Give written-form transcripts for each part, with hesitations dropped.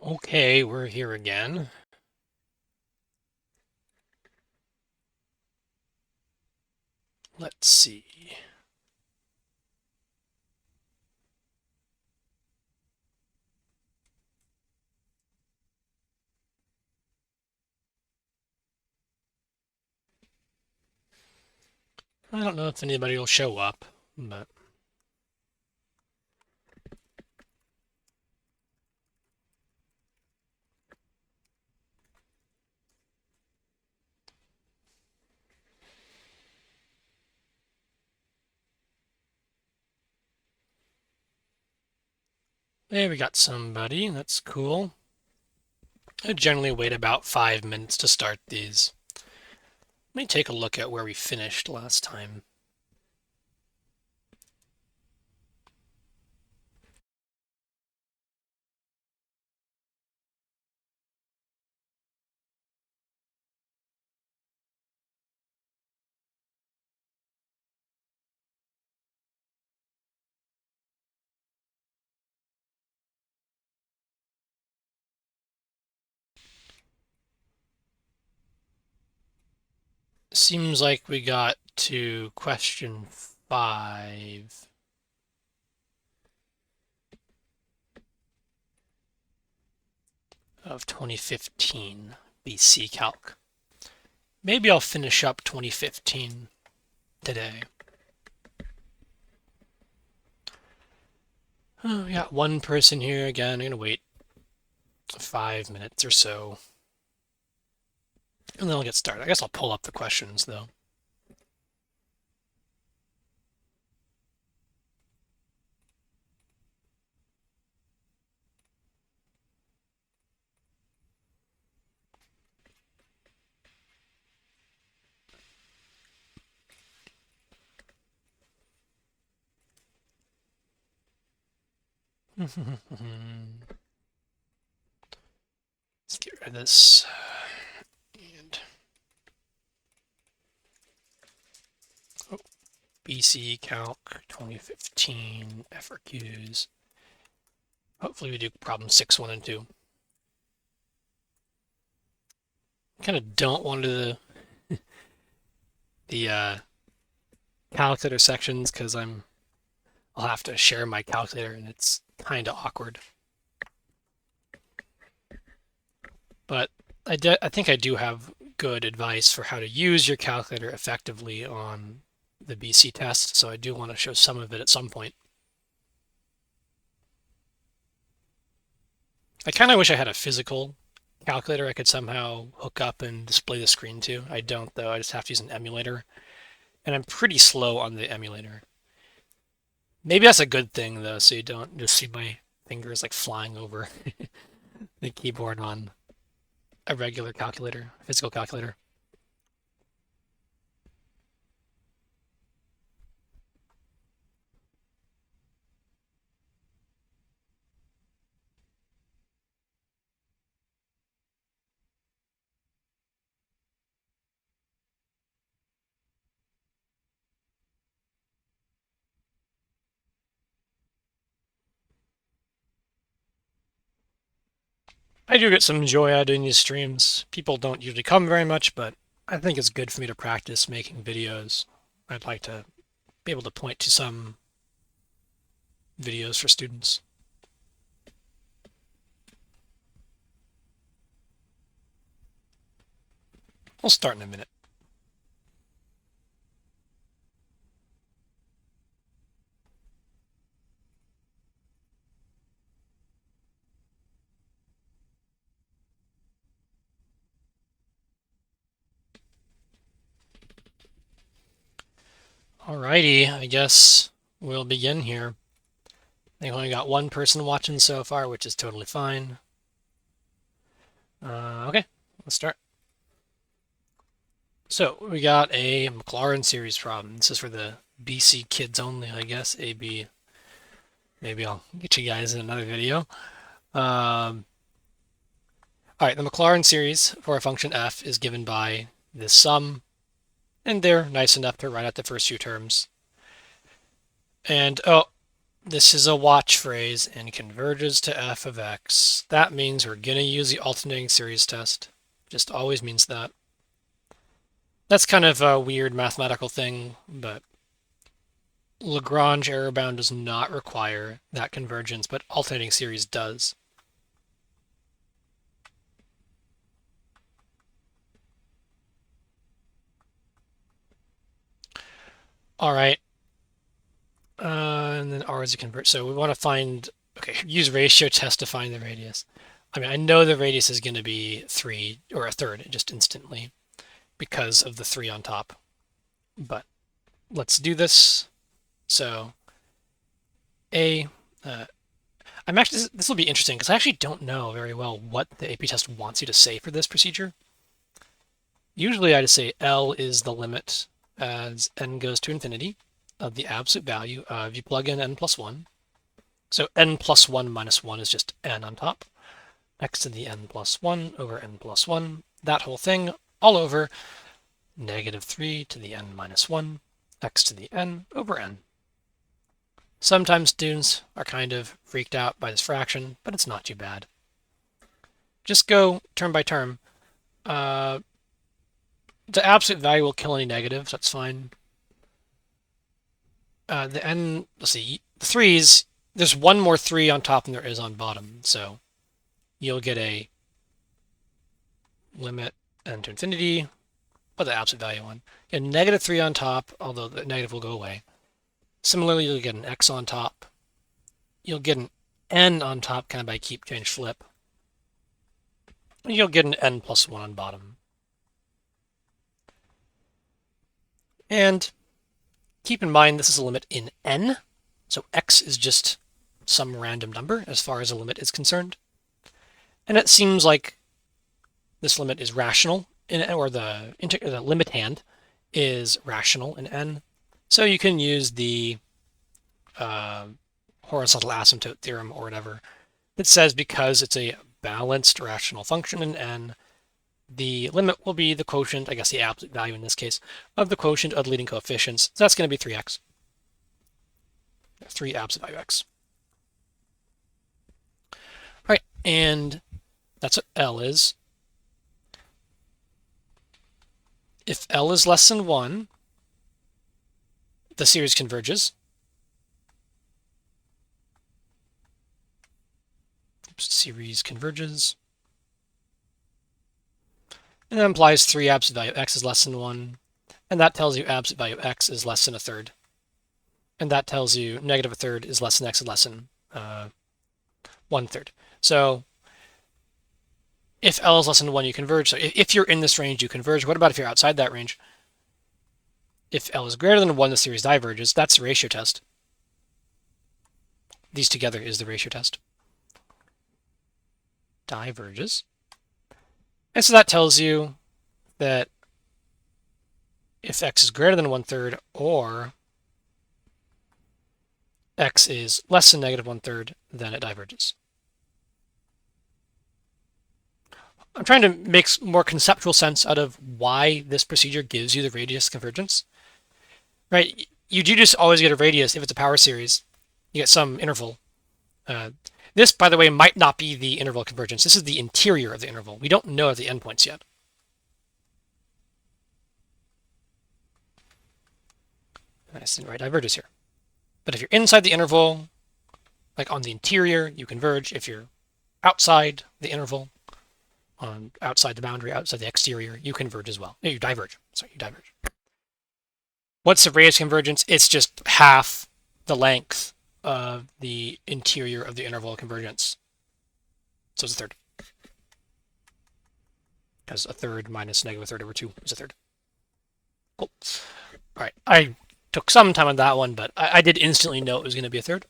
Okay, we're here again. Let's see. I don't know if anybody will show up, but there we got somebody. That's cool. I generally wait about 5 minutes to start these. Let me take a look at where we finished last time. Seems like we got to question 5 of 2015 BC Calc. Maybe I'll finish up 2015 today. Oh, we got one person here again. I'm gonna wait 5 minutes or so, and then I'll get started. I guess I'll pull up the questions though. Let's get rid of this. And BC Calc 2015 FRQs. Hopefully we do problem 6, 1, and 2. Kind of don't want to do the calculator sections because I'll have to share my calculator and it's kind of awkward. But I think I do have good advice for how to use your calculator effectively on the BC test, so I do want to show some of it at some point. I kind of wish I had a physical calculator I could somehow hook up and display the screen to. I don't though, I just have to use an emulator. And I'm pretty slow on the emulator. Maybe that's a good thing though, so you don't just see my fingers like flying over the keyboard on a regular calculator, a physical calculator. I do get some joy out of doing these streams. People don't usually come very much, but I think it's good for me to practice making videos. I'd like to be able to point to some videos for students. We'll start in a minute. Alrighty, I guess we'll begin here. They've only got one person watching so far, which is totally fine. Okay, let's start. So we got a Maclaurin series problem. This is for the BC kids only, I guess. AB. Maybe I'll get you guys in another video. All right, the Maclaurin series for a function f is given by this sum, and they're nice enough to write out the first few terms. And oh, This is a watch phrase and converges to f of x. That means we're going to use the alternating series test. Just always means that. That's kind of a weird mathematical thing, but Lagrange error bound does not require that convergence, but alternating series does. All right. And then R is a convert. So we want to find, okay, use ratio test to find the radius. I mean, I know the radius is going to be 3 or a third just instantly because of the 3 on top. But let's do this. So I'm actually, this will be interesting because I actually don't know very well what the AP test wants you to say for this procedure. Usually I just say L is the limit as n goes to infinity of the absolute value of, you plug in n plus 1. So n plus 1 minus 1 is just n on top. X to the n plus 1 over n plus 1. That whole thing all over negative 3 to the n minus 1. X to the n over n. Sometimes students are kind of freaked out by this fraction, but it's not too bad. Just go term by term. The absolute value will kill any negatives, that's fine. The n, let's see, the 3's, there's one more 3 on top than there is on bottom, so you'll get a limit n to infinity, but the absolute value one. You get negative 3 on top, although the negative will go away. Similarly, you'll get an x on top. You'll get an n on top kind of by keep, change, flip. You'll get an n plus 1 on bottom. And keep in mind this is a limit in n, so x is just some random number as far as a limit is concerned. And it seems like this limit is rational, or the limit hand is rational in n. So you can use the horizontal asymptote theorem or whatever that says because it's a balanced rational function in n, the limit will be the quotient, I guess the absolute value in this case, of the quotient of the leading coefficients. So that's going to be 3x. 3 absolute value x. All right, and that's what L is. If L is less than 1, the series converges. Oops, series converges. And that implies 3 absolute value x is less than 1. And that tells you absolute value x is less than a third. And that tells you negative a third is less than x is less than 1/3. So if L is less than 1, you converge. So if you're in this range, you converge. What about if you're outside that range? If L is greater than 1, the series diverges. That's the ratio test. These together is the ratio test. Diverges. And so that tells you that if x is greater than 1/3 or x is less than negative 1/3, then it diverges. I'm trying to make more conceptual sense out of why this procedure gives you the radius convergence. Right? You do just always get a radius if it's a power series. You get some interval. This, by the way, might not be the interval convergence. This is the interior of the interval. We don't know the endpoints yet. I didn't write diverges here. But if you're inside the interval, like on the interior, you converge. If you're outside the interval, outside the boundary, outside the exterior, you converge as well. No, you diverge. Sorry, you diverge. What's the radius convergence? It's just half the length of the interior of the interval convergence. So it's a third. Because a third minus negative a third over 2 is a third. Cool. All right, I took some time on that one, but I did instantly know it was going to be a third.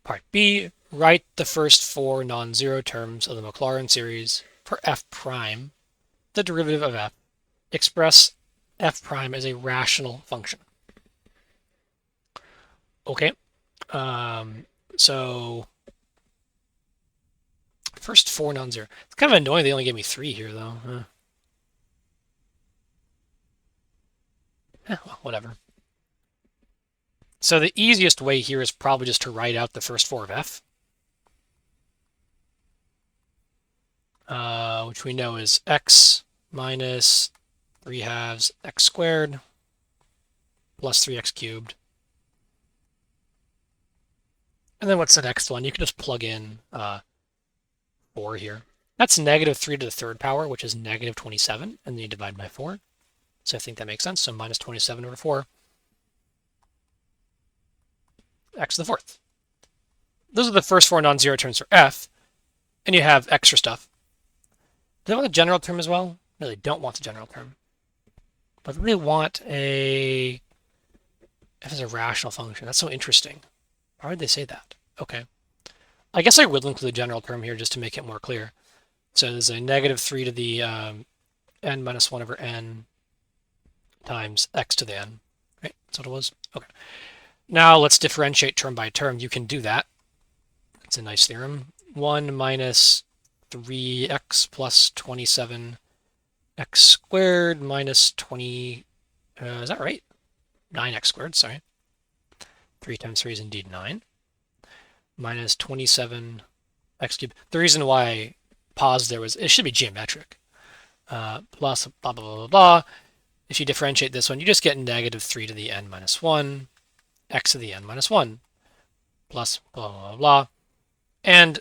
Part B, write the first 4 non-zero terms of the Maclaurin series for f prime, the derivative of f. Express f prime as a rational function. Okay, so first 4 non-zero. It's kind of annoying they only gave me 3 here, though. Well, whatever. So the easiest way here is probably just to write out the first 4 of f, which we know is x minus 3/2 x squared plus 3x cubed. And then what's the next one? You can just plug in 4 here. That's negative 3 to the third power, which is negative 27, and then you divide by 4. So I think that makes sense. So minus 27 over 4, x to the fourth. Those are the first 4 non-zero terms for f, and you have extra stuff. Do they want a general term as well? No, they don't want the general term. But they want a f is a rational function. That's so interesting. Why would they say that? Okay. I guess I will include the general term here just to make it more clear. So there's a negative 3 to the n minus 1 over n times x to the n. Right? That's what it was? Okay. Now let's differentiate term by term. You can do that. It's a nice theorem. 1 minus 3x plus 27x squared minus 20, is that right? 9x squared, sorry. 3 times 3 is indeed 9. Minus 27x cubed. The reason why I paused there was it should be geometric. Plus blah, blah, blah, blah, blah. If you differentiate this one, you just get negative 3 to the n minus 1, x to the n minus 1, plus blah, blah, blah, blah. And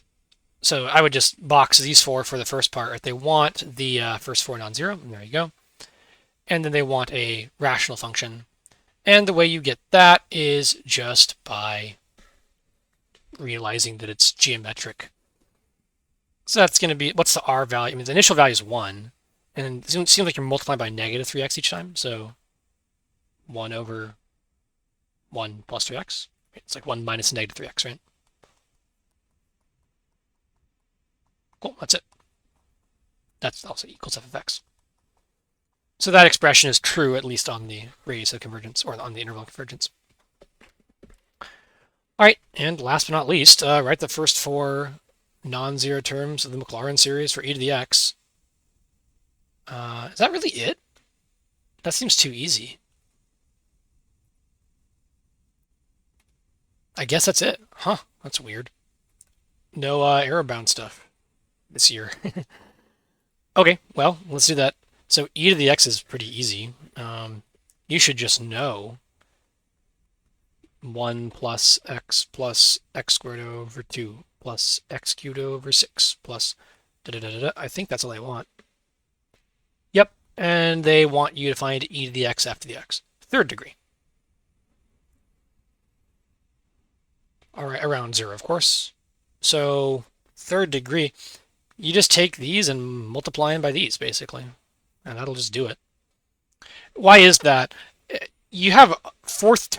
so I would just box these 4 for the first part. Right? They want the first 4 non-zero, and there you go. And then they want a rational function. And the way you get that is just by realizing that it's geometric. So that's going to be, what's the r value? I mean, the initial value is 1. And it seems like you're multiplying by negative 3x each time. So 1 over 1 plus 3x. It's like 1 minus negative 3x, right? Cool, that's it. That's also equals f of x. So that expression is true, at least on the radius of convergence, or on the interval of convergence. All right, and last but not least, write the first 4 non-zero terms of the Maclaurin series for e to the x. Is that really it? That seems too easy. I guess that's it. Huh, that's weird. No error-bound stuff this year. Okay, well, let's do that. So e to the x is pretty easy. You should just know 1 plus x squared over 2 plus x cubed over 6 plus da-da-da-da-da. I think that's all they want. Yep, and they want you to find e to the x after the x. Third degree. All right, around 0, of course. So third degree, you just take these and multiply them by these, basically. And that'll just do it. Why is that? You have fourth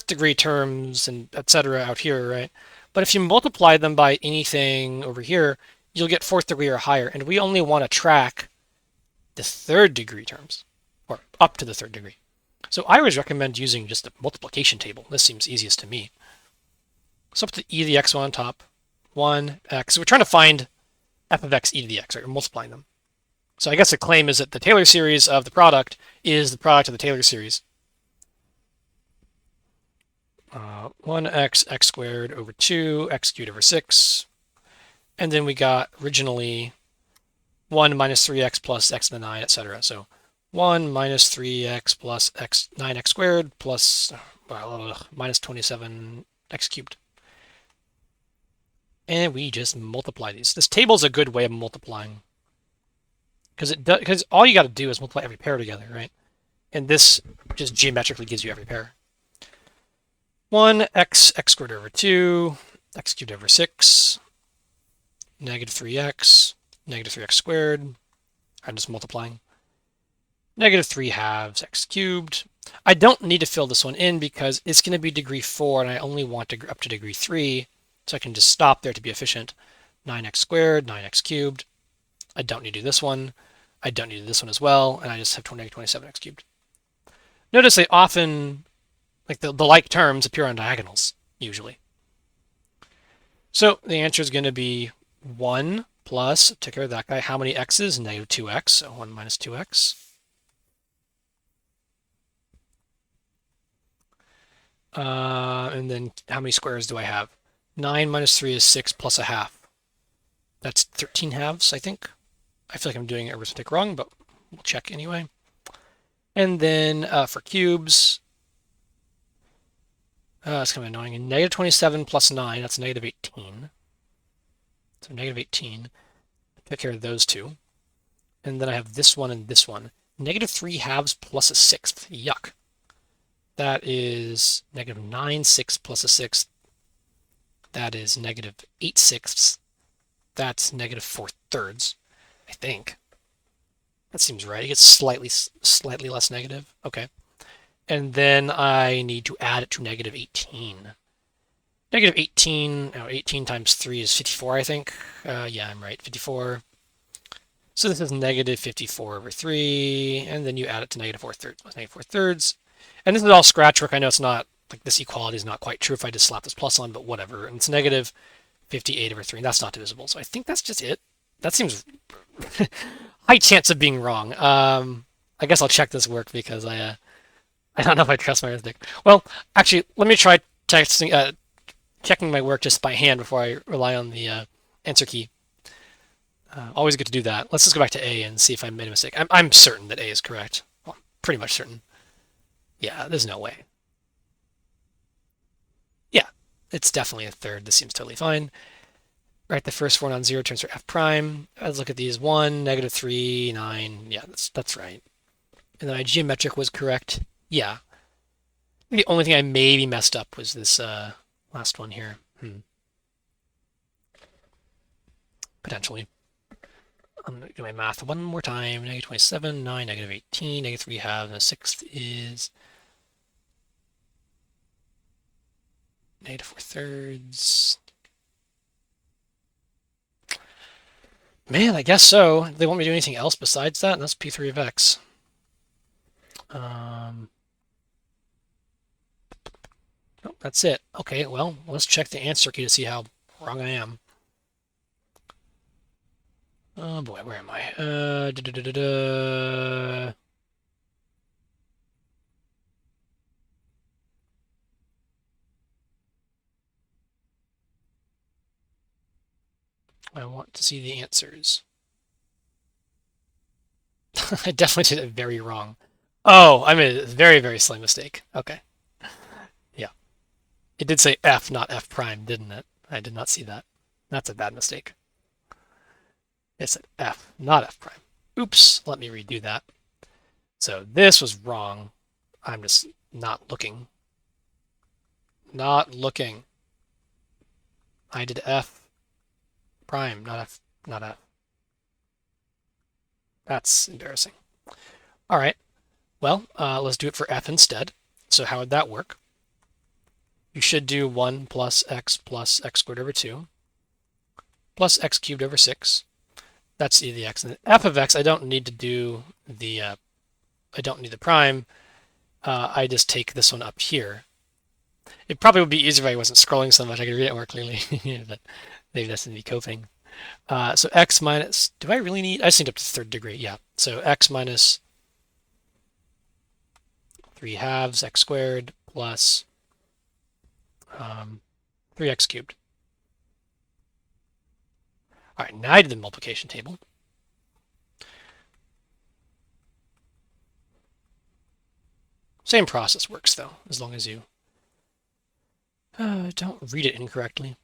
degree terms, and etc. out here, right? But if you multiply them by anything over here, you'll get fourth degree or higher. And we only want to track the third degree terms, or up to the third degree. So I always recommend using just a multiplication table. This seems easiest to me. So up to e to the x on top, 1x. So we're trying to find f of x e to the x, right? We're multiplying them. So I guess the claim is that the Taylor series of the product is the product of the Taylor series. 1x x squared over 2, x cubed over 6. And then we got originally 1 minus 3x plus x to the 9, etc. So 1 minus 3x plus 9x squared plus minus 27x cubed. And we just multiply these. This table is a good way of multiplying. Because all you got to do is multiply every pair together, right? And this just geometrically gives you every pair. 1 x squared over 2, x cubed over 6, negative 3x, negative 3x squared. I'm just multiplying. Negative 3/2 x cubed. I don't need to fill this one in because it's going to be degree 4, and I only want to up to degree 3, so I can just stop there to be efficient. 9x squared, 9x cubed. I don't need to do this one. I don't need to do this one as well, and I just have negative 27x cubed. Notice they often, like the like terms, appear on diagonals, usually. So the answer is going to be 1 plus, take care of that guy, how many x's? Negative 2x, so 1 minus 2x. And then how many squares do I have? 9 minus 3 is 6 plus a half. That's 13 halves, I think. I feel like I'm doing arithmetic wrong, but we'll check anyway. And then for cubes, it's kind of annoying. And negative 27 plus 9, that's negative 18. So negative 18. Take care of those two. And then I have this one and this one. Negative 3 halves plus a sixth. Yuck. That is negative 9 sixths plus a sixth. That is negative 8 sixths. That's negative 4 thirds, I think. That seems right. It gets slightly less negative. Okay. And then I need to add it to negative 18. Negative 18, 18 times 3 is 54, I think. Yeah, I'm right, 54. So this is negative 54 over 3, and then you add it to negative 4 thirds. Negative 4 thirds. And this is all scratch work. I know it's not, like this equality is not quite true if I just slap this plus on, but whatever. And it's negative 58 over 3, and that's not divisible. So I think that's just it. That seems high chance of being wrong. I guess I'll check this work because I don't know if I trust my arithmetic. Well, actually, let me try checking my work just by hand before I rely on the answer key. Always good to do that. Let's just go back to A and see if I made a mistake. I'm certain that A is correct. Well, pretty much certain. Yeah, there's no way. Yeah, it's definitely a third. This seems totally fine. Right, the first four non-zero terms for f prime. Let's look at these. 1, negative 3, 9. Yeah, that's right. And then my geometric was correct. Yeah. The only thing I maybe messed up was this last one here. Potentially. I'm going to do my math one more time. Negative 27, 9, negative 18, negative 3 halves, and the sixth is negative 4 thirds. Man, I guess so. They want me to do anything else besides that, and that's P3 of x. Nope, that's it. Okay, well, let's check the answer key to see how wrong I am. Oh boy, where am I? I want to see the answers. I definitely did it very wrong. Oh, I made a very, very slight mistake. Okay. Yeah. It did say F, not F prime, didn't it? I did not see that. That's a bad mistake. It said F, not F prime. Oops, let me redo that. So this was wrong. I'm just not looking. Not looking. I did F prime, not F, not F. That's embarrassing. All right. Well, let's do it for F instead. So how would that work? You should do 1 plus x squared over 2 plus x cubed over 6. That's e to the x. And f of x, I don't need to do the, I don't need the prime. I just take this one up here. It probably would be easier if I wasn't scrolling so much. I could read it more clearly, but maybe that's going to be coping. So x minus, do I really need, I just need up to third degree, yeah. So x minus 3 halves x squared plus 3x cubed. All right, now I did the multiplication table. Same process works though, as long as you don't read it incorrectly.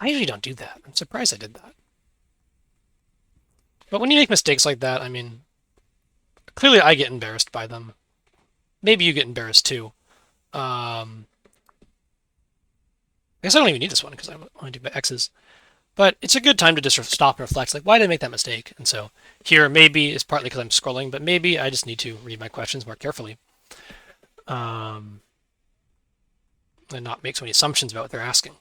I usually don't do that. I'm surprised I did that. But when you make mistakes like that, I mean, clearly I get embarrassed by them. Maybe you get embarrassed too. I guess I don't even need this one because I'm only doing x's. But it's a good time to just stop and reflect, like, why did I make that mistake? And so here, maybe it's partly because I'm scrolling, but maybe I just need to read my questions more carefully. And not make so many assumptions about what they're asking.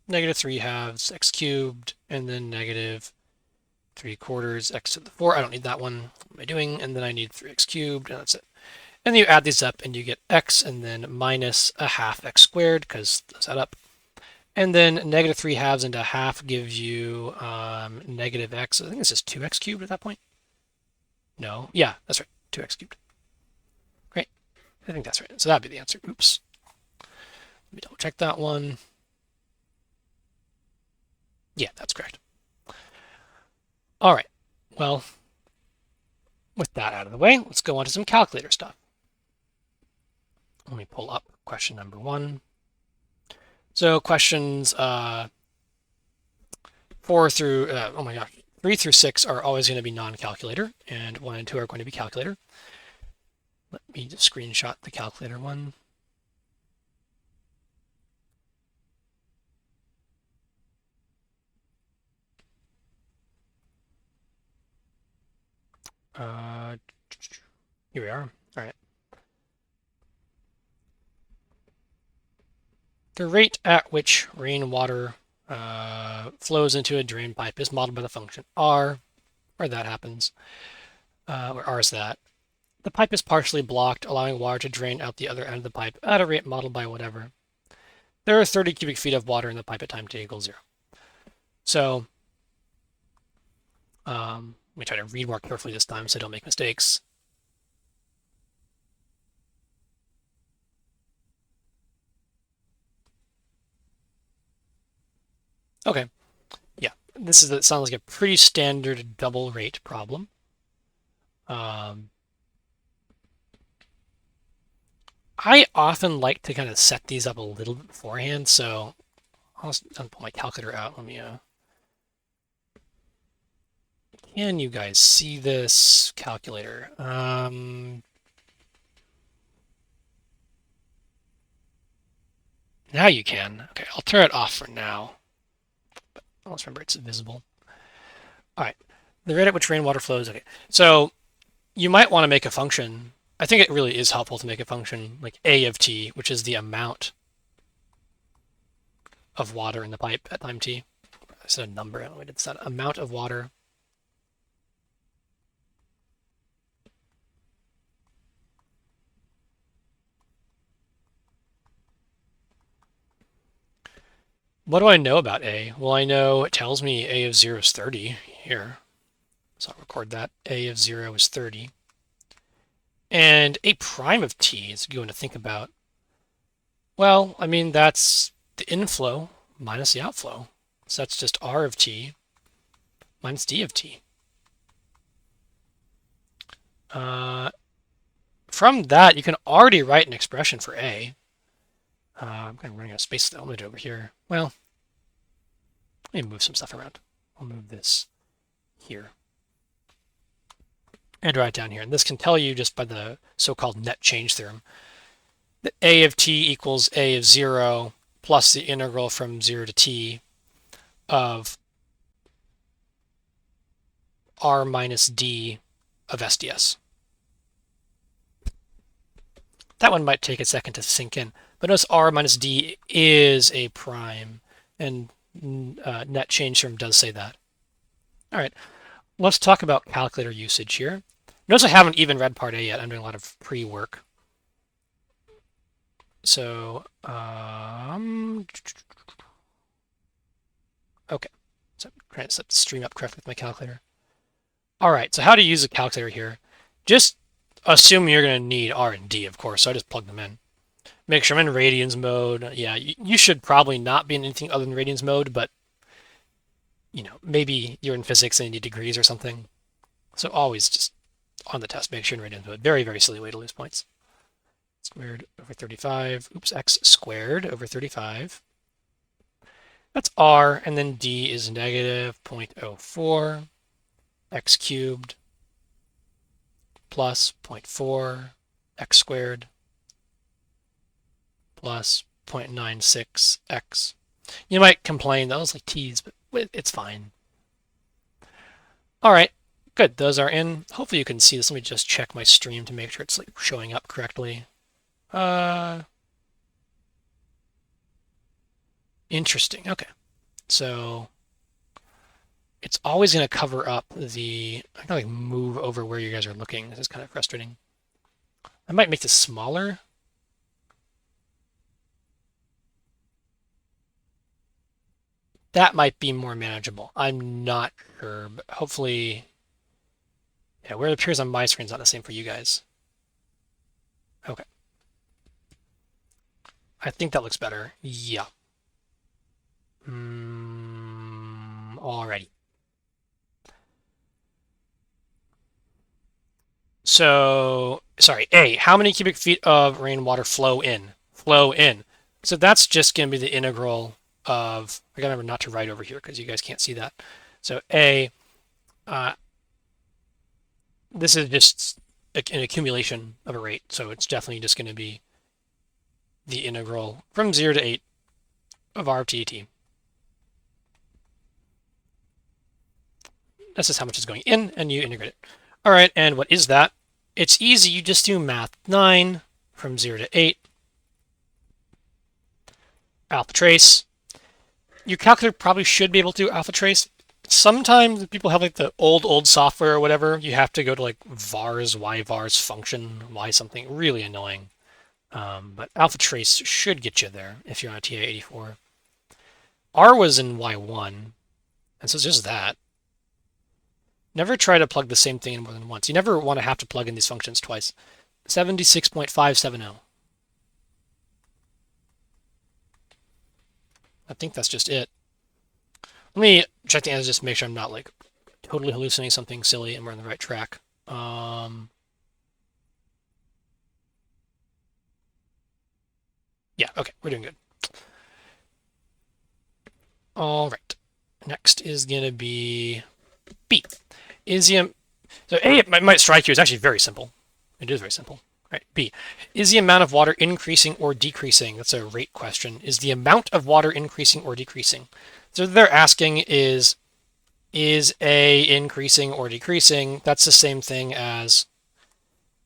Negative 3 halves x cubed, and then negative 3/4 x to the 4. I don't need that one. What am I doing? And then I need 3x cubed, and that's it. And then you add these up, and you get x, and then minus a half x squared, because those add up. And then negative 3 halves into a half gives you negative x. I think this is 2x cubed at that point. No, yeah, that's right, 2x cubed. Great. I think that's right. So that'd be the answer. Oops. Let me double check that one. Yeah, that's correct. All right. Well, with that out of the way, let's go on to some calculator stuff. Let me pull up question number 1. So questions 4 through, 3 through 6 are always going to be non-calculator, and 1 and 2 are going to be calculator. Let me just screenshot the calculator one. Here we are. All right. The rate at which rainwater flows into a drain pipe is modeled by the function r, where that happens, where r is that. The pipe is partially blocked, allowing water to drain out the other end of the pipe at a rate modeled by whatever. There are 30 cubic feet of water in the pipe at time t equals 0. So let me try to read more carefully this time so I don't make mistakes. Okay, yeah, this sounds like a pretty standard double rate problem. I often like to kind of set these up a little bit beforehand, so I'll pull my calculator out. Let me can you guys see this calculator? Now you can. Okay, I'll turn it off for now. But let's remember it's visible. All right, the rate at which rainwater flows. Okay, so you might want to make a function. I think it really is helpful to make a function like A of t, which is the amount of water in the pipe at time t. I said a number. I don't know what it's that amount of water. What do I know about A? Well, I know it tells me A of 0 is 30 here. So I'll record that. A of 0 is 30. And A prime of t is going to think about, well, I mean, that's the inflow minus the outflow. So that's just R of t minus D of t. From that, you can already write an expression for A. I'm kind of running out of space though. I'm going to do it over here. Well, let me move some stuff around. I'll move this here and write it down here. And this can tell you just by the so-called net change theorem that A of t equals A of 0 plus the integral from 0 to t of R minus D of SDS. That one might take a second to sink in, but notice R minus D is a prime, and net change theorem does say that. All right, let's talk about calculator usage here. Notice I haven't even read part A yet. I'm doing a lot of pre-work. So, okay, so I'm trying to set the stream up correctly with my calculator. All right, so how to use a calculator here. Just assume you're going to need R and D, of course, so I just plug them in. Make sure I'm in radians mode. Yeah, you should probably not be in anything other than radians mode, but you know, maybe you're in physics and you need degrees or something. So always just on the test, make sure you're in radians mode. Very, very silly way to lose points. Squared over 35. Oops, x squared over 35. That's R, and then D is negative 0.04 x cubed plus 0.4 x squared plus 0.96 x. You might complain that was like t's, but it's fine. All right, good. Those are in. Hopefully you can see this. Let me just check my stream to make sure it's like showing up correctly. Interesting. Okay, so it's always going to cover up the. I can like move over where you guys are looking. This is kind of frustrating. I might make this smaller. That might be more manageable. I'm not sure, but hopefully, yeah, where it appears on my screen is not the same for you guys. Okay, I think that looks better. Yeah. Alrighty. So, sorry, A, how many cubic feet of rainwater flow in? Flow in. So that's just going to be the integral of, I gotta remember not to write over here because you guys can't see that. So A, uh, this is just an accumulation of a rate. So it's definitely just going to be the integral from 0 to 8 of R of t. That's just how much is going in, and you integrate it. All right, and what is that? It's easy. You just do math 9 from 0 to 8. Alpha trace. Your calculator probably should be able to do alpha trace. Sometimes people have like the old software or whatever. You have to go to like vars, yvars function, y something. Really annoying. But alpha trace should get you there if you're on a TA84. R was in y1, and so it's just that. Never try to plug the same thing in more than once. You never want to have to plug in these functions twice. 76.570. I think that's just it. Let me check the answers just to make sure I'm not like totally hallucinating something silly and we're on the right track. Yeah, okay, we're doing good. All right. Next is going to be B. Is the so A, it might strike you as actually very simple. It is very simple. Right. B. Is the amount of water increasing or decreasing? That's a rate question. Is the amount of water increasing or decreasing? So they're asking is A increasing or decreasing? That's the same thing as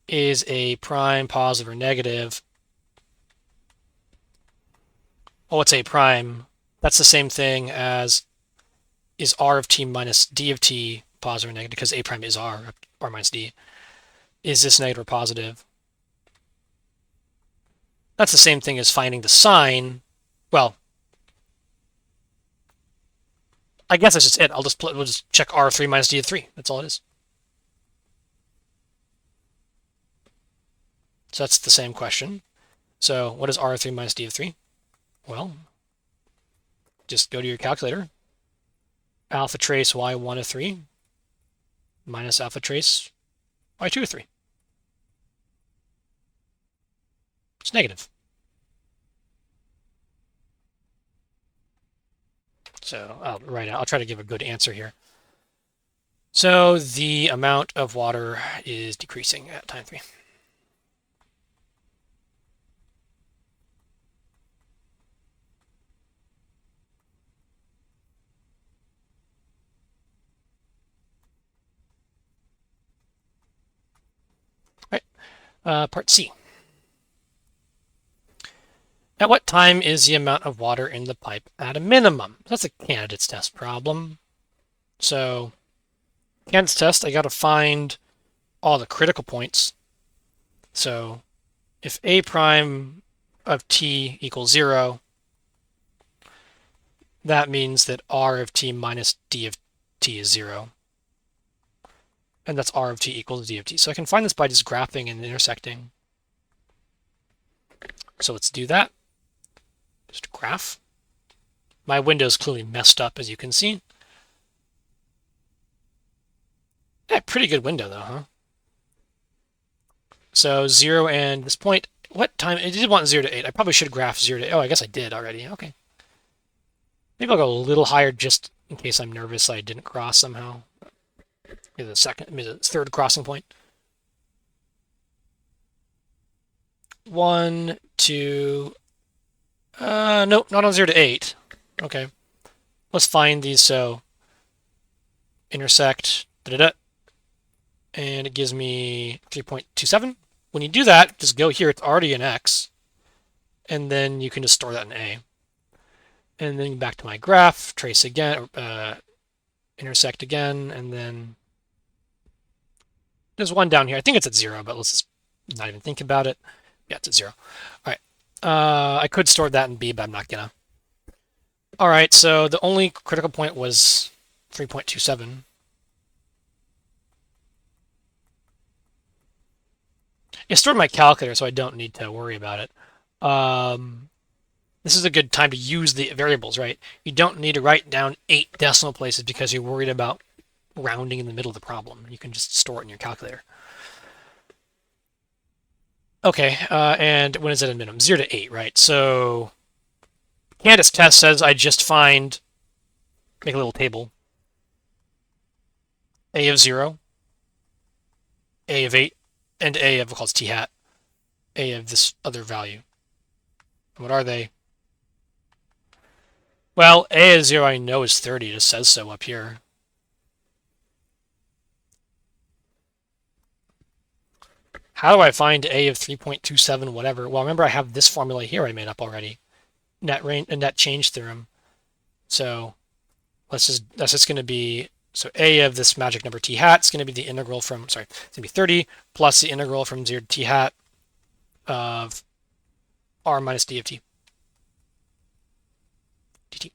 is A prime positive or negative? Oh, it's A prime. That's the same thing as is R of t minus D of t positive or negative because A prime is R minus D. Is this negative or positive? That's the same thing as finding the sign. Well, I guess that's just it. We'll just check R of 3 minus D of 3. That's all it is. So that's the same question. So what is R of 3 minus D of 3? Well, just go to your calculator. Alpha trace y1 of 3 minus alpha trace y2 of 3. It's negative. So I'll try to give a good answer here. So the amount of water is decreasing at time 3. All right, part C. At what time is the amount of water in the pipe at a minimum? That's a candidates test problem. So candidates test, I got to find all the critical points. So if A prime of t equals 0, that means that R of t minus D of t is 0. And that's R of t equals D of t. So I can find this by just graphing and intersecting. So let's do that. Just graph. My window is clearly messed up, as you can see. Yeah, pretty good window, though, huh? So 0 and this point, what time? It did want 0 to 8. I probably should graph 0 to 8. Oh, I guess I did already. Okay. Maybe I'll go a little higher just in case I'm nervous I didn't cross somehow. Maybe the third crossing point. 1, 2. No, not on 0 to 8. Okay. Let's find these. So intersect, and it gives me 3.27. When you do that, just go here. It's already an X. And then you can just store that in A. And then back to my graph, trace again, intersect again, and then there's one down here. I think it's at 0, but let's just not even think about it. Yeah, it's at 0. All right. I could store that in B, but I'm not gonna. All right, so the only critical point was 3.27. I stored my calculator, so I don't need to worry about it. This is a good time to use the variables, right? You don't need to write down 8 decimal places because you're worried about rounding in the middle of the problem. You can just store it in your calculator. Okay, and when is it a minimum? 0 to 8, right? So Candace's test says I just make a little table. A of 0, A of 8, and A of, we'll call it t hat, A of this other value. What are they? Well, A of 0 I know is 30. It just says so up here. How do I find A of 3.27 whatever? Well, remember I have this formula here I made up already. Net change theorem. So that's just going to be, so A of this magic number t hat is going to be the integral from, sorry, it's going to be 30 plus the integral from 0 to t hat of r minus d of t dt.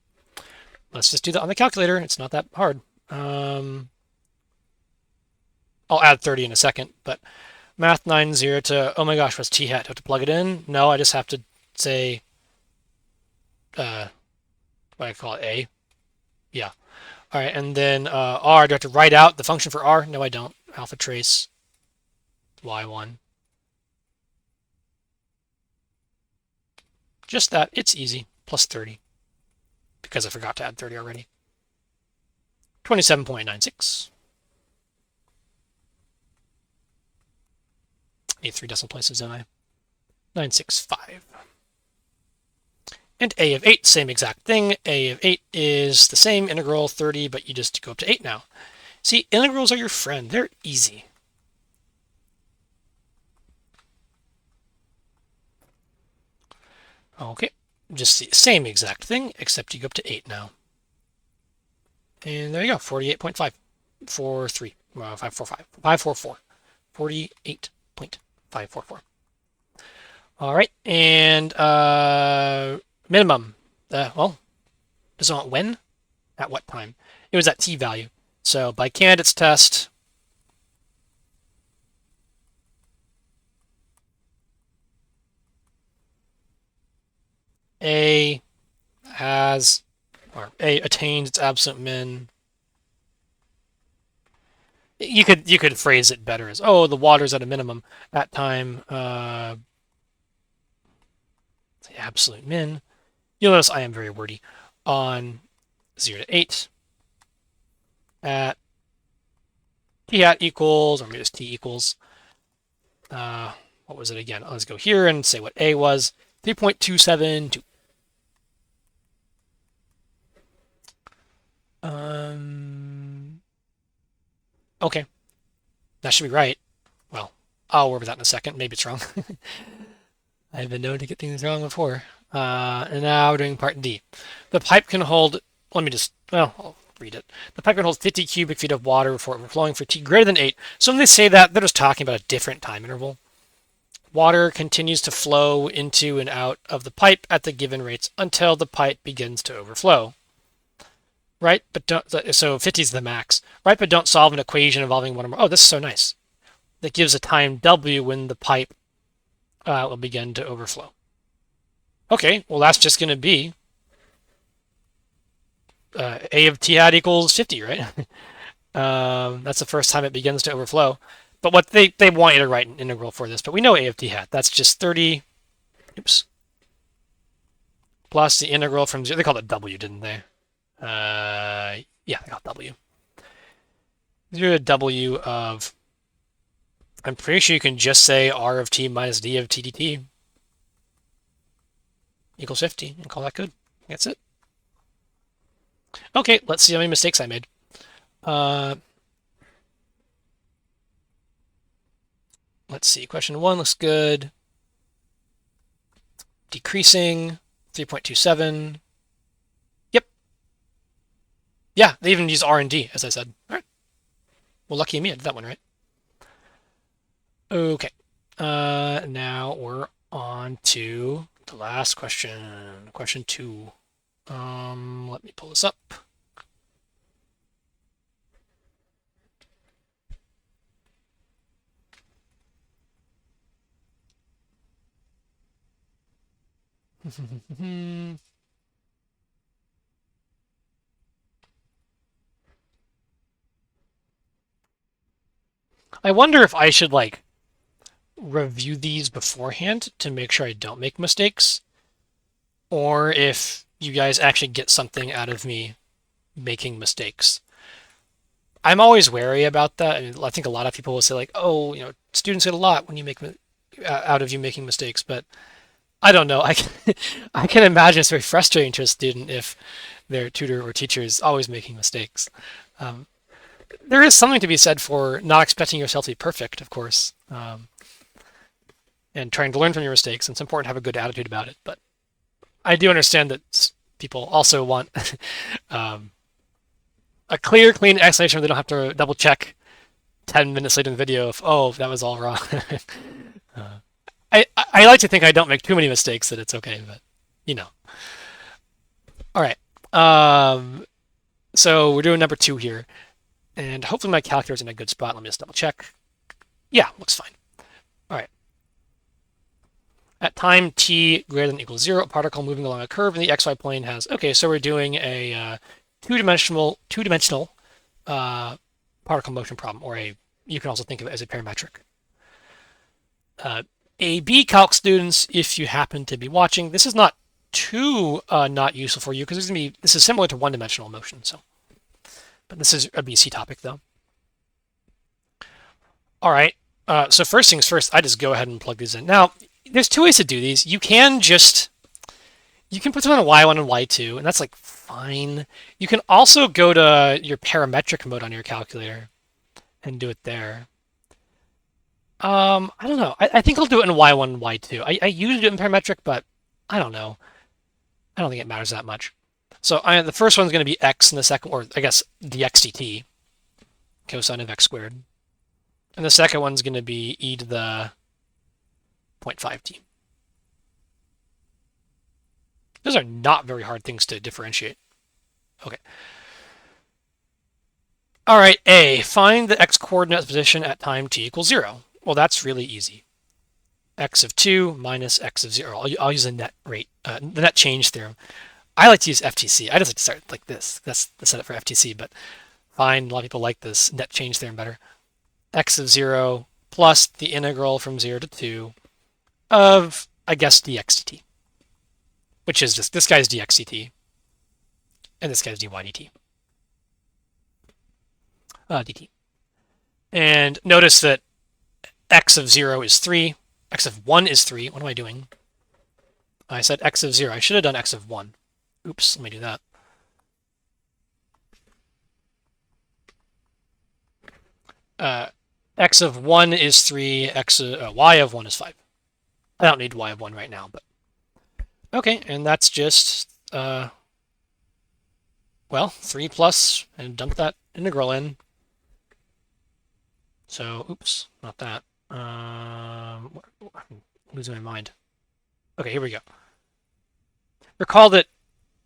Let's just do that on the calculator. It's not that hard. I'll add 30 in a second, but math 90 to, oh my gosh, what's t hat? Do I have to plug it in? No, I just have to say, what do I call it, A? Yeah. All right, and then r, do I have to write out the function for r? No, I don't. Alpha trace y1. Just that, it's easy, plus 30, because I forgot to add 30 already. 27.96. Need 3 decimal places, don't I? 965. And A of 8, same exact thing. A of 8 is the same integral 30, but you just go up to 8 now. See, integrals are your friend. They're easy. Okay, just the same exact thing, except you go up to 8 now. And there you go, 48.543, 545, 544, 48.544. All right, and minimum, well, does it want when? At what time? It was at t value. So by Candidate's test, A has, or A attains its absolute min. You could phrase it better as, oh, the water's at a minimum at time the absolute min. You'll notice I am very wordy. On 0 to 8 at t hat equals, or maybe it's t equals, what was it again? Let's go here and say what A was, 3.272. Okay, that should be right. Well, I'll work with that in a second. Maybe it's wrong. I've been known to get things wrong before. And now we're doing part D. The pipe can hold, let me just, well, I'll read it. The pipe can hold 50 cubic feet of water before overflowing for t greater than 8. So when they say that, they're just talking about a different time interval. Water continues to flow into and out of the pipe at the given rates until the pipe begins to overflow. Right? But don't, so 50 is the max. Right? But don't solve an equation involving one or more. Oh, this is so nice. That gives a time W when the pipe will begin to overflow. Okay, well, that's just going to be A of t hat equals 50, right? That's the first time it begins to overflow. But what they want you to write an integral for this, but we know A of t hat. That's just 30, oops, plus the integral from 0. They called it W, didn't they? Yeah, they called W. 0 to W of, I'm pretty sure you can just say R of t minus D of t dt equals 50 and call that good. That's it. Okay, let's see how many mistakes I made. Let's see, question 1 looks good. Decreasing, 3.27. Yep. Yeah, they even use R and D, as I said. All right. Well, lucky me, I did that one right. Okay. Now we're on to the last question, question 2. Let me pull this up. I wonder if I should like review these beforehand to make sure I don't make mistakes, or if you guys actually get something out of me making mistakes. I'm always wary about that. I mean, I think a lot of people will say like, "Oh, students get a lot when you make out of you making mistakes," but I don't know. I can imagine it's very frustrating to a student if their tutor or teacher is always making mistakes. Um, there is something to be said for not expecting yourself to be perfect, of course, and trying to learn from your mistakes. And it's important to have a good attitude about it. But I do understand that people also want um, a clear, clean explanation where they don't have to double check 10 minutes later in the video if, oh, that was all wrong. I like to think I don't make too many mistakes, that it's okay, but you know. All right. So we're doing number 2 here, and hopefully my calculator's in a good spot. Let me just double check. Yeah, looks fine. All right. At time t greater than or equals 0, a particle moving along a curve in the xy plane has. Okay, so we're doing a two-dimensional particle motion problem, or you can also think of it as a parametric. AB Calc students, if you happen to be watching, this is not too not useful for you because this is similar to one-dimensional motion. So, but this is a BC topic though. All right. So first things first, I just go ahead and plug these in. Now, there's 2 ways to do these. You can put them on y1 and y2, and that's like fine. You can also go to your parametric mode on your calculator and do it there. I don't know. I think I'll do it in y1 and y2. I usually do it in parametric, but I don't know. I don't think it matters that much. So the first one's going to be x, and the second, or I guess dx dt, cosine of x squared. And the second one's going to be e to the 0.5t. Those are not very hard things to differentiate. Okay. All right, A, find the x-coordinate position at time t equals 0. Well, that's really easy. X of 2 minus x of 0. I'll use the net rate, the net change theorem. I like to use FTC. I just like to start like this. That's the setup for FTC, but fine. A lot of people like this net change theorem better. X of 0 plus the integral from 0 to 2 of, I guess, dx dt, which is just this guy's dx dt and this guy's dy dt. Dt. And notice that x of 0 is 3, x of 1 is 3. What am I doing? I said x of 0. I should have done x of 1. Oops, let me do that. X of 1 is 3, y of 1 is 5. I don't need y of 1 right now, but okay, and that's just, well, 3 plus, and dump that integral in. So, oops, not that. I'm losing my mind. Okay, here we go. Recall that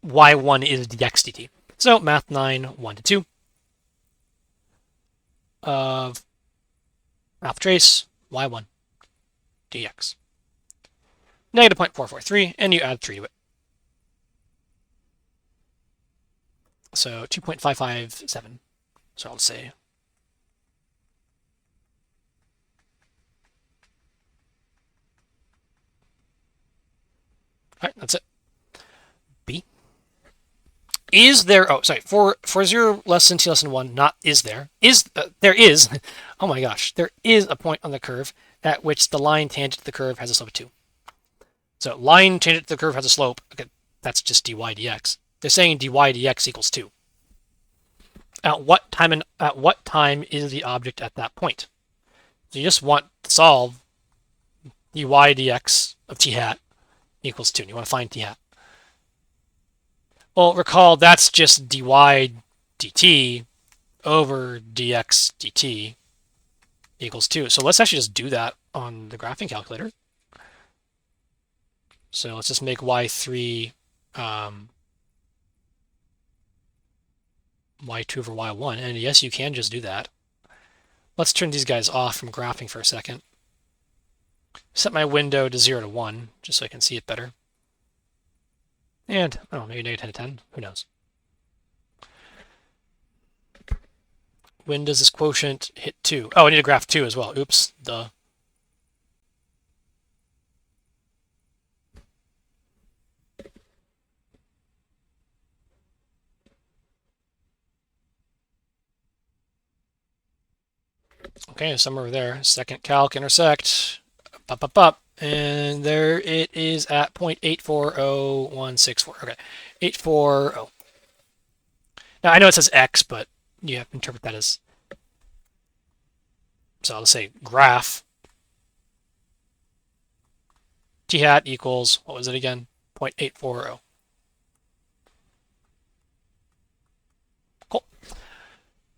y1 is dx dt. So, math 9, 1 to 2 of math trace y1 dx. Negative 0.443, and you add 3 to it. So 2.557. So I'll say all right, that's it. B. Is there, oh, sorry, for 0 less than t less than 1, not is there. There is, oh my gosh, there is a point on the curve at which the line tangent to the curve has a slope of 2. So line tangent to the curve has a slope, okay, that's just dy dx. They're saying dy dx equals 2. At what time is the object at that point? So you just want to solve dy dx of t hat equals 2. And you want to find t hat. Well, recall that's just dy dt over dx dt equals 2. So let's actually just do that on the graphing calculator. So let's just make y3 y2 over y1. And yes, you can just do that. Let's turn these guys off from graphing for a second. Set my window to 0 to 1, just so I can see it better. And, oh, maybe negative 10 to 10. Who knows? When does this quotient hit 2? Oh, I need to graph 2 as well. Oops, duh. Okay, somewhere over there. Second calc intersect. Up. And there it is at 0.840164. Okay, 840. Now, I know it says x, but you have to interpret that as... So I'll say graph t hat equals, what was it again? 0.840. Cool.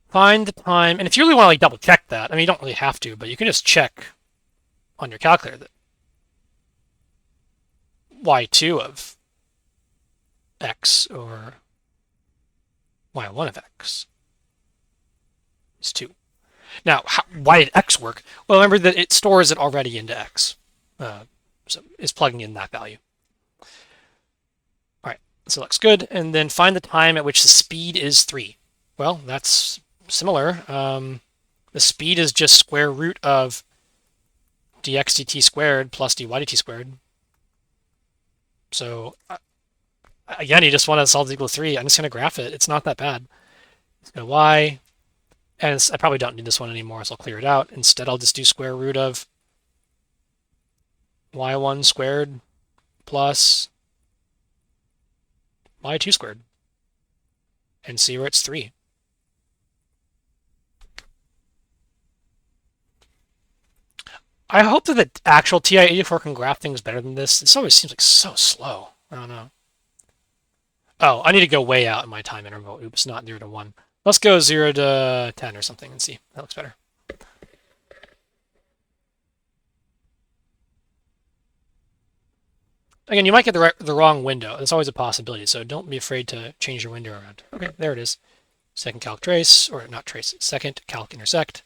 Find the time, and if you really want to like double check that, I mean, you don't really have to, but you can just check on your calculator that y2 of x over y1 of x is 2. Now, why did x work? Well, remember that it stores it already into x. So it's plugging in that value. All right, so looks good. And then find the time at which the speed is 3. Well, that's similar. The speed is just square root of dx dt squared plus dy dt squared. So again, you just want to solve equal to 3. I'm just going to graph it. It's not that bad. It's going to y, and I probably don't need this one anymore, so I'll clear it out. Instead, I'll just do square root of y1 squared plus y2 squared, and see where it's 3. I hope that the actual TI-84 can graph things better than this. This always seems like so slow. I don't know. Oh, I need to go way out in my time interval. Oops, not 0 to 1. Let's go 0 to 10 or something and see. That looks better. Again, you might get the wrong window. That's always a possibility, so don't be afraid to change your window around. Okay, there it is. Second calc trace, or not trace, second calc intersect.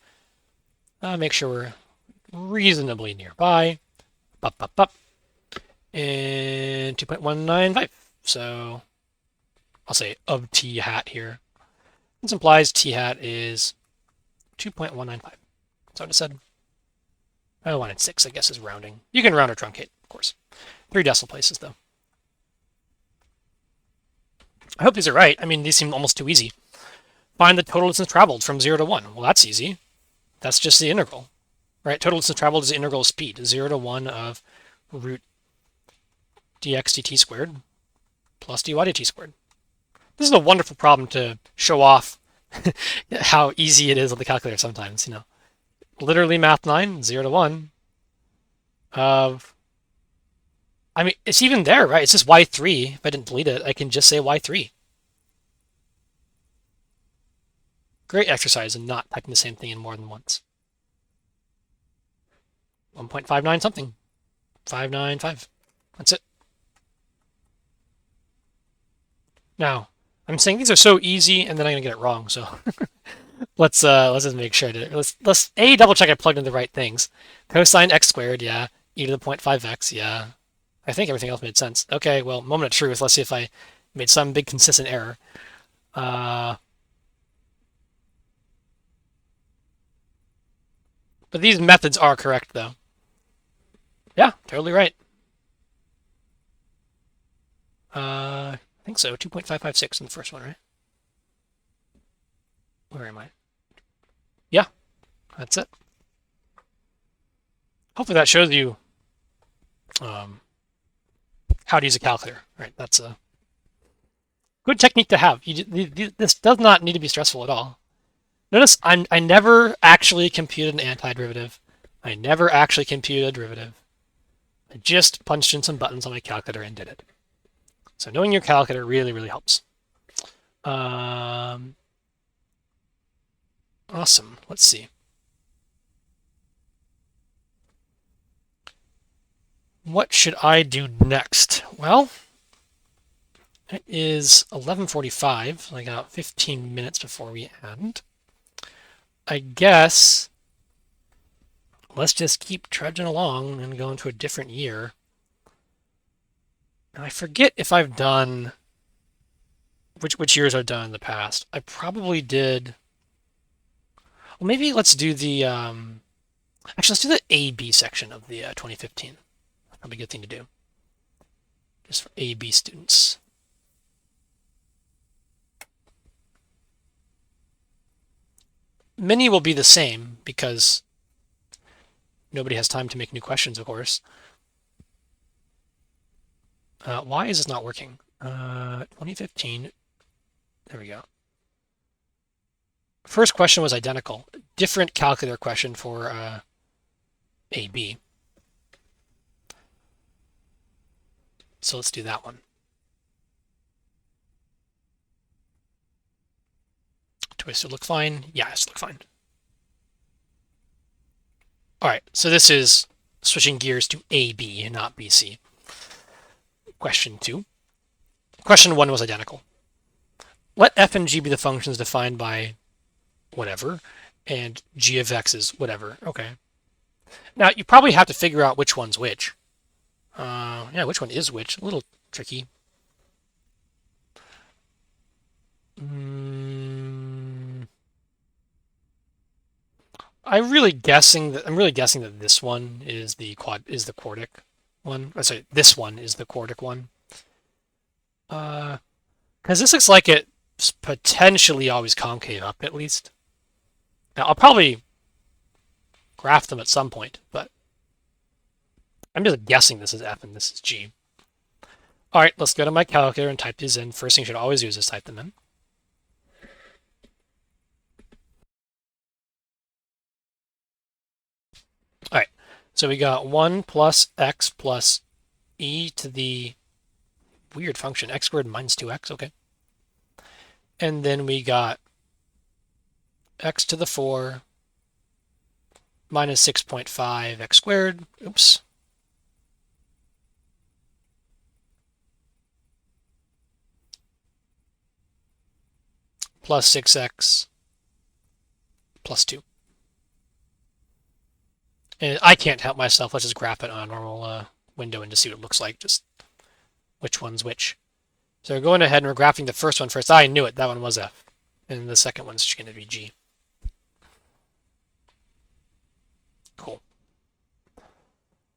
Make sure we're reasonably nearby. Up. And 2.195. So I'll say of t hat here. This implies t hat is 2.195. That's what it said. I wanted 6, I guess, is rounding. You can round or truncate, of course. 3 decimal places, though. I hope these are right. I mean, these seem almost too easy. Find the total distance traveled from 0 to 1. Well, that's easy. That's just the integral, right? Total distance traveled is the integral of speed, 0 to 1 of root dx dt squared plus dy dt squared. This is a wonderful problem to show off how easy it is on the calculator sometimes, you know. Literally math 9, 0 to 1 of... I mean, it's even there, right? It's just y3. If I didn't delete it, I can just say y3. Great exercise in not typing the same thing in more than once. 1.59 something. 595. That's it. Now, I'm saying these are so easy, and then I'm gonna get it wrong. So let's just make sure I did it. Let's double check I plugged in the right things. Cosine x squared, yeah. E to the 0.5x, yeah. I think everything else made sense. Okay, well, moment of truth. Let's see if I made some big consistent error. But these methods are correct, though. Yeah, totally right. I think so. 2.556 in the first one, right? Where am I? Yeah, that's it. Hopefully that shows you how to use a calculator, right? That's a good technique to have. This does not need to be stressful at all. Notice I never actually computed an antiderivative. I never actually computed a derivative. I just punched in some buttons on my calculator and did it. So knowing your calculator really, really helps. Awesome. Let's see. What should I do next? Well, it is 11:45. So I got 15 minutes before we end. I guess let's just keep trudging along and go into a different year. Now I forget if I've done which years I've done in the past. I probably did. Well, maybe let's do the actually let's do the AB section of the 2015. Probably a good thing to do, just for AB students. Many will be the same because nobody has time to make new questions, of course. Why is this not working? 2015. There we go. First question was identical. Different calculator question for AB. So let's do that one. Do I still look fine? Yeah, I still look fine. All right, so this is switching gears to AB and not BC. Question 2. Question 1 was identical. Let f and g be the functions defined by whatever, and g of x is whatever. Okay. Now, you probably have to figure out which one's which. Yeah, which one is which? A little tricky. I'm really guessing that this one is the quartic one. I sorry, this one is the quartic one. Because this looks like it's potentially always concave up at least. Now I'll probably graph them at some point, but I'm just guessing this is F and this is G. All right, let's go to my calculator and type these in. First thing you should always do is just type them in. All right, so we got 1 plus x plus e to the weird function, x squared minus 2x, okay. And then we got x to the 4 minus 6.5 x squared, oops. Plus 6x plus 2. And I can't help myself. Let's just graph it on a normal window and just see what it looks like, just which one's which. So we're going ahead and we're graphing the first one first. I knew it. That one was F. And the second one's just going to be G. Cool.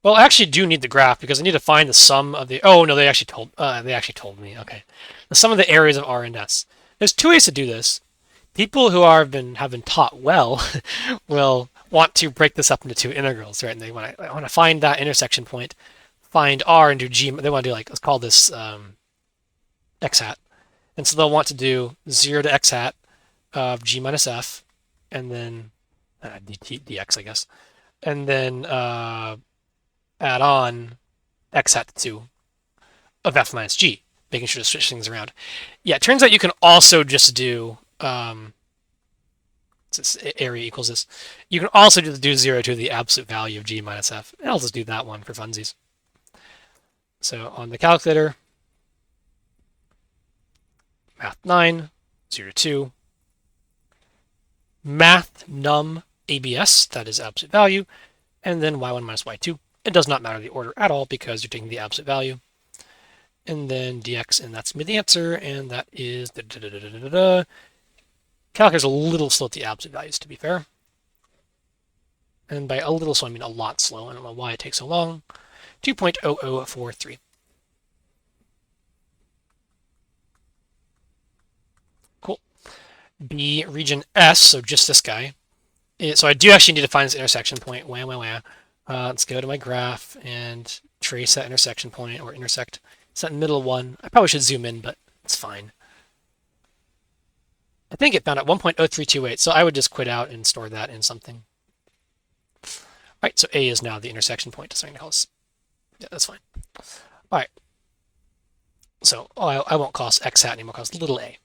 Well, I actually do need the graph because I need to find the sum of the... Oh, no, they actually told me. Okay. The sum of the areas of R and S. There's 2 ways to do this. People who have been taught well will want to break this up into 2 integrals, right? And they want to find that intersection point, find R and do G. They want to do let's call this x hat. And so they'll want to do 0 to x hat of G minus F, and then dx, I guess. And then add on x hat to 2 of F minus G, making sure to switch things around. Yeah, it turns out you can also just do since area equals this, you can also just do 0 to the absolute value of G minus F. And I'll just do that one for funsies. So on the calculator, math 9, 0 to 2, math num ABS, that is absolute value, and then y1 minus y2. It does not matter the order at all because you're taking the absolute value. And then dx, and that's me the answer, and that is Calculator's a little slow at the absolute values, to be fair. And by a little slow, I mean a lot slow. I don't know why it takes so long. 2.0043. Cool. B, region S, so just this guy. So I do actually need to find this intersection point. Let's go to my graph and trace that intersection point, or intersect. It's that middle one. I probably should zoom in, but it's fine. I think it found at 1.0328, so I would just quit out and store that in something. All right, so A is now the intersection point. So I'm going to call this. Yeah, that's fine. All right. So I won't call this x hat anymore. I'll call this little a.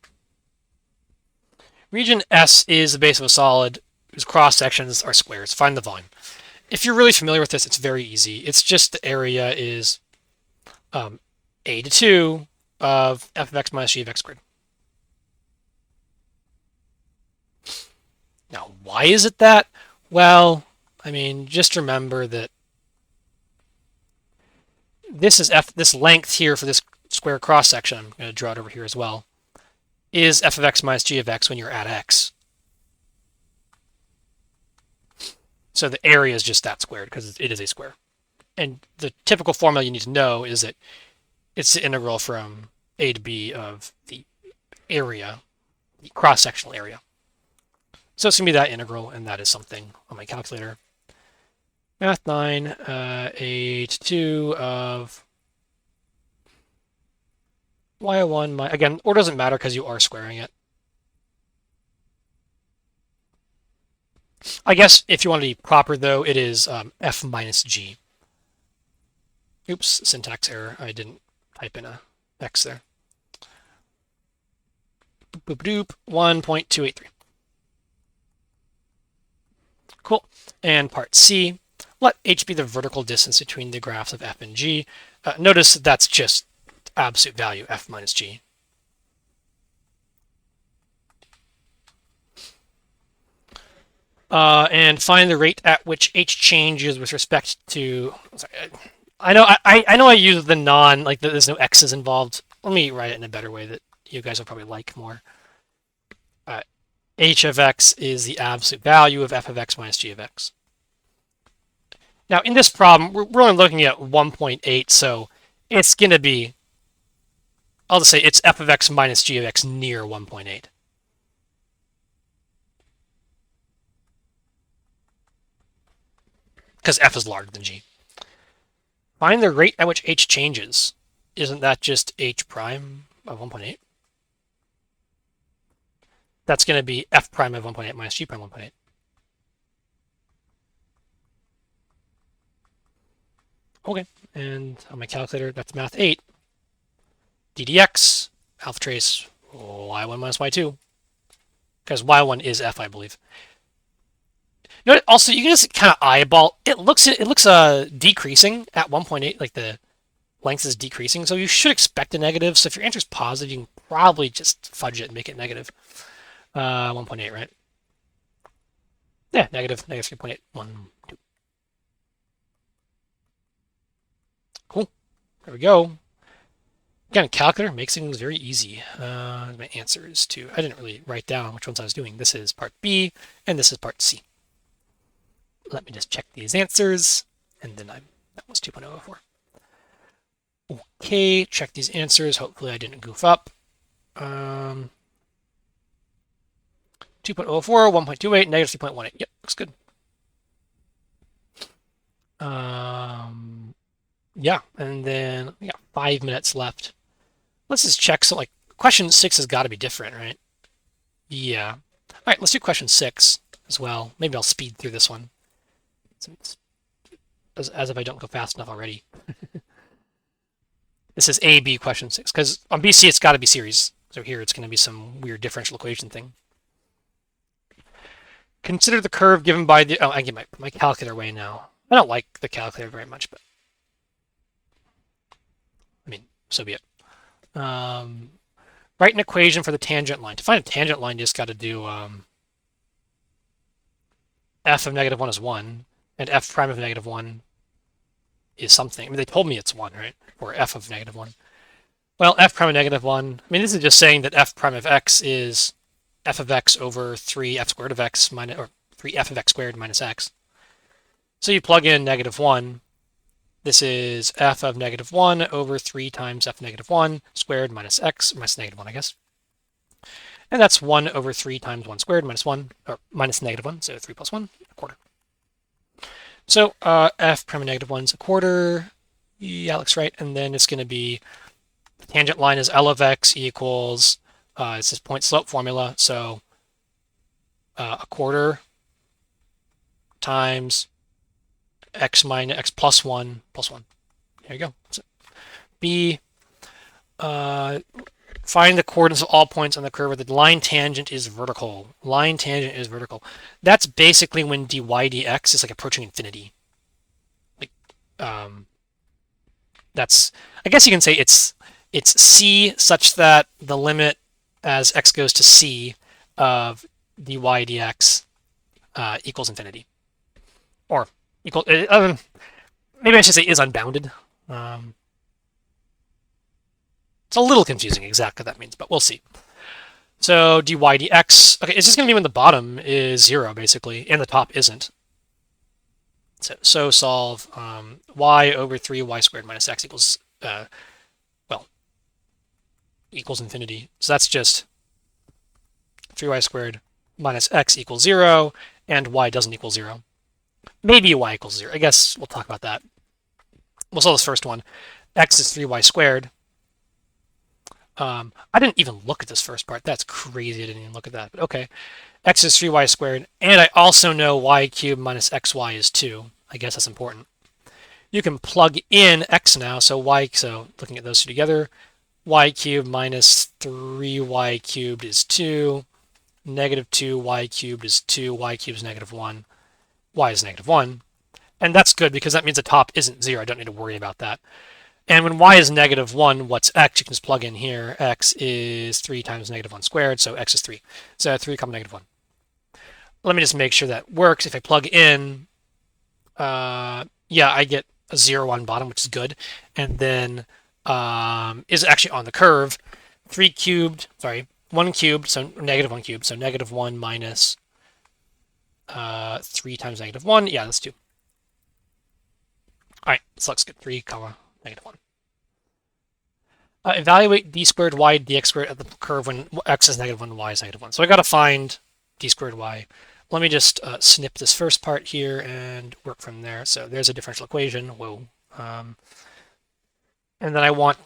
Region S is the base of a solid whose cross sections are squares. Find the volume. If you're really familiar with this, it's very easy. It's just the area is a to 2 of f of x minus g of x squared. Now, why is it that? Well, I mean, just remember that this is this length here for this square cross section, I'm going to draw it over here as well, is f of x minus g of x when you're at x. So the area is just that squared because it is a square. And the typical formula you need to know is that it's the integral from a to b of the area, the cross-sectional area. So it's going to be that integral, and that is something on my calculator. Math 9, 8, 2 of y1, again, order doesn't matter because you are squaring it. I guess if you want to be proper, though, it is f minus g. Oops, syntax error. I didn't type in a x there. Boop doop, 1.283. Cool. And part C, let h be the vertical distance between the graphs of f and g. Notice that that's just absolute value, f minus g. And find the rate at which h changes with respect to. Sorry, I know I use the non, like there's no x's involved. Let me write it in a better way that you guys will probably like more. H of x is the absolute value of f of x minus g of x. Now in this problem, we're only looking at 1.8, so it's going to be, I'll just say it's f of x minus g of x near 1.8. Because f is larger than g. Find the rate at which h changes. Isn't that just h prime of 1.8? That's going to be f prime of 1.8 minus g prime 1.8. Okay, and on my calculator, that's math 8. ddx, alpha trace y1 minus y2. Because y1 is f, I believe. Also, you can just kind of eyeball. It looks decreasing at 1.8, like the length is decreasing, so you should expect a negative. So if your answer is positive, you can probably just fudge it and make it negative. 1.8, right? Yeah, negative 3.812. Cool. There we go. Again, calculator makes things very easy. My answers to, I didn't really write down which ones I was doing. This is part B, and this is part C. Let me just check these answers, and then that was 2.004. Okay, check these answers. Hopefully I didn't goof up. 2.04, 1.28, negative 3.18. Yep, looks good. Yeah, and then we got 5 minutes left. Let's just check. So like question 6 has got to be different, right? Yeah. All right, let's do question 6 as well. Maybe I'll speed through this one. As if I don't go fast enough already. This is AB question 6, because on BC it's got to be series. So here it's going to be some weird differential equation thing. Consider the curve given by the, I get my calculator away now. I don't like the calculator very much, but I mean, so be it. Write an equation for the tangent line. To find a tangent line, you just got to do f of negative 1 is 1, and f prime of negative 1 is something. I mean, they told me it's 1, right? Or f of negative 1. Well, f prime of negative 1, I mean, this is just saying that f prime of x is f of x over 3f squared of x minus, or 3f of x squared minus x. So you plug in negative 1. This is f of negative 1 over 3 times f negative 1 squared minus x, minus negative 1, I guess. And that's 1 over 3 times 1 squared minus 1, or minus negative 1, so 3 plus 1, a quarter. So f prime of negative 1 is a quarter. Yeah, looks right. And then it's going to be, the tangent line is L of x equals, it's this point slope formula, so a quarter times x minus x plus 1 plus 1. There you go. That's it. B, find the coordinates of all points on the curve where the line tangent is vertical. Line tangent is vertical. That's basically when dy dx is like approaching infinity. Like, that's, I guess you can say it's c such that the limit as x goes to c of dy dx equals infinity. Or equal, maybe I should say is unbounded. It's a little confusing exactly what that means, but we'll see. So dy dx, okay, it's just going to be when the bottom is 0, basically, and the top isn't. So solve y over 3y squared minus x equals, well, equals infinity. So that's just 3y squared minus x equals 0, and y doesn't equal 0. Maybe y equals 0. I guess we'll talk about that. We'll solve this first one. X is 3y squared. I didn't even look at this first part. That's crazy. I didn't even look at that. But okay. X is 3y squared. And I also know y cubed minus xy is 2. I guess that's important. You can plug in x now. So looking at those two together, y cubed minus 3y cubed is 2. Negative 2y cubed is 2. Y cubed is negative 1. Y is negative 1. And that's good because that means the top isn't 0. I don't need to worry about that. And when y is negative 1, what's x? You can just plug in here. X is 3 times negative 1 squared, so x is 3. So 3 comma negative 1. Let me just make sure that works. If I plug in, yeah, I get a 0 on bottom, which is good. And then is actually on the curve. 1 cubed, so negative 1 cubed. So negative 1 minus 3 times negative 1. Yeah, that's 2. All right, this looks good. 3 comma negative 1. Evaluate d squared y dx squared at the curve when x is negative 1 and y is negative 1. So I got to find d squared y. Let me just snip this first part here and work from there. So there's a differential equation. Whoa. And then I want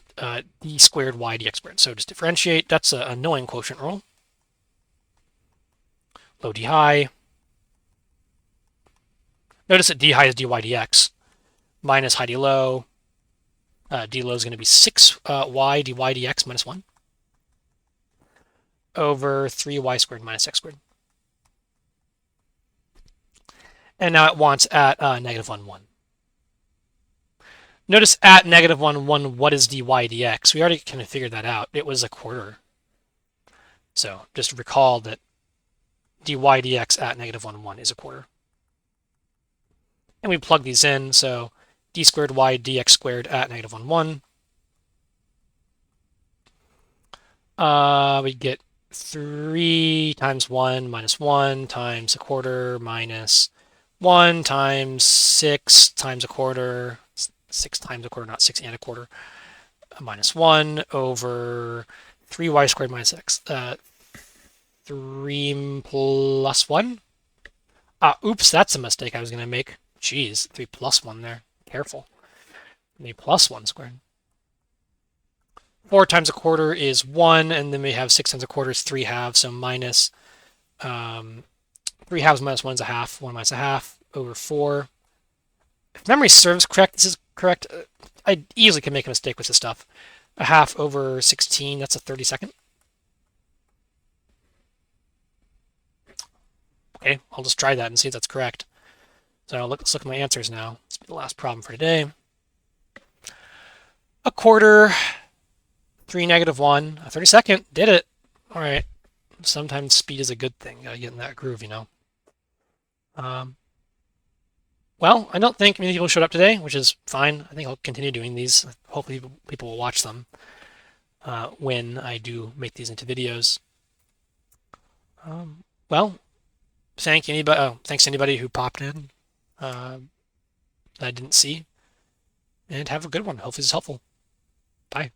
d squared y dx squared. So just differentiate. That's an annoying quotient rule. Low d high. Notice that d high is dy dx. Minus high d low. D low is going to be 6y dy dx minus 1 over 3y squared minus x squared. And now it wants at negative 1, 1. Notice at negative 1, 1, what is dy dx? We already kind of figured that out. It was a quarter. So just recall that dy dx at negative 1, 1 is a quarter. And we plug these in, so d squared y dx squared at negative 1, 1. We get 3 times 1 minus 1 times a quarter minus 1 times 6 times a quarter. 6 times a quarter, not 6 and a quarter. Minus 1 over 3y squared minus x. 3 plus 1. Oops, that's a mistake I was going to make. Jeez, 3 plus 1 there. Careful. Maybe plus 1 squared. 4 times a quarter is 1, and then we have 6 times a quarter is 3 halves, so minus 3 halves minus 1 is a half. 1 minus a half over 4. If memory serves correct, this is correct. I easily can make a mistake with this stuff. A half over 16, that's a 32nd. Okay, I'll just try that and see if that's correct. So let's look at my answers now. This will be the last problem for today. A quarter, 3 negative 1, a 32nd, did it. All right, sometimes speed is a good thing. Gotta get in that groove, you know. Well, I don't think many people showed up today, which is fine. I think I'll continue doing these. Hopefully people will watch them when I do make these into videos. Well, thanks to anybody who popped in that I didn't see. And have a good one. Hopefully this is helpful. Bye.